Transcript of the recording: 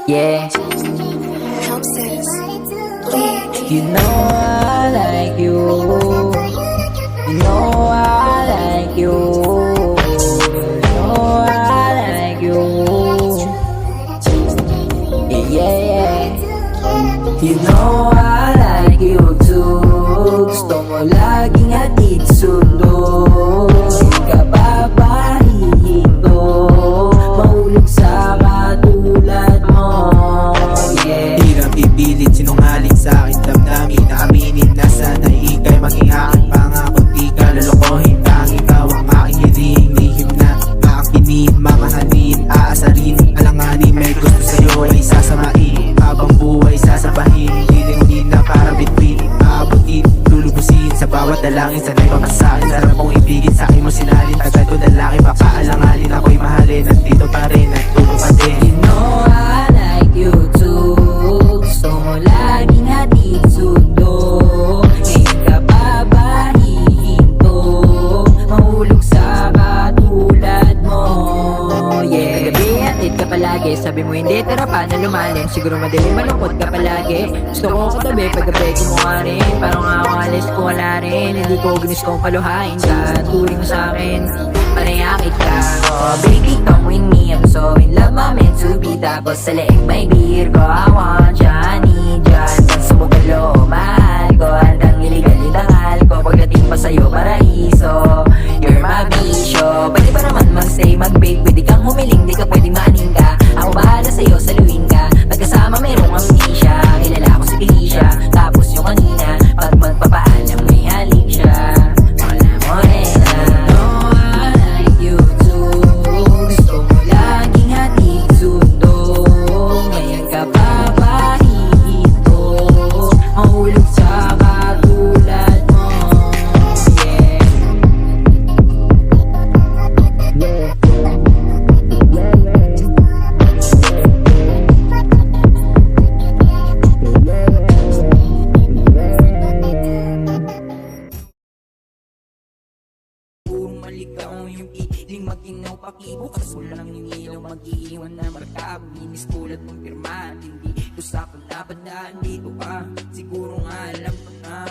Yeah, you know I like you. You know I like you. You know I like you. Yeah, yeah. You know I like you too. Gusto mo laging hatid sundo. Di ka papahihinto. Mahulog sa katulad mo. Yeah. Hirap ipilit sinungaling sa aking damdamin na aminin na sana'y ika'y maging aking pangako. Di ka lalokohin kang ikaw ang aking hiling. Lihim na aakinin, mamahalin, aasarin, alanganin. May gusto sa'yo ay sasamain, habang buhay sasabahin. Lilingin na para bitbit, aabutin, lulubusin. Sa bawat dalangin sana'y pamasahin. Sarap mong ibigin sa'kin mo sinalin. Tagal ko dalangin, papaalangalin. Ako'y mahalin, nandito pa rin, nagtulong pa din. You know I like you too. Gusto mo laging hatid sundo. Ngayon ka pa ba hihinto? Mahulog sa katulad mo. Yeah. Gabi hatid ka palagi. Sabi mo hindi tara pa na lumalim. Siguro madaling malungkot ka palagi. Gusto ko katabi paggabi kumuha rin. Parang ako alis ko wala rin. Hindi ko ginis kong paluhain ka. Turing mo sa'kin panayakit ka. Oh baby come with me, I'm so in love, I'm meant to be. Tapos sa leeg may beer ko, I want ya, I need ya. Hanggang sumugalo, mahal ko. Handang iligal itangal ko. Pagdating pa sa'yo, paraiso. You're my bisyo. Pwede ba naman magstay, mag-bake? Pwede kang humiling, di ka pwedeng maning ka. Ako bahala sa'yo, saluhin ka. Magkasama mayroong amnesia. Kilala ko si Felicia. Tapos yung kanina, pag magpapaalam may halik siya. Wala mo rin maligaw yung piling maginaw pakibukas. Wala nang yung ilaw mag-iiwan na marka. Minis tulad mong pirma. Hindi ko sa palaban na andito ka. Siguro nga alam ko na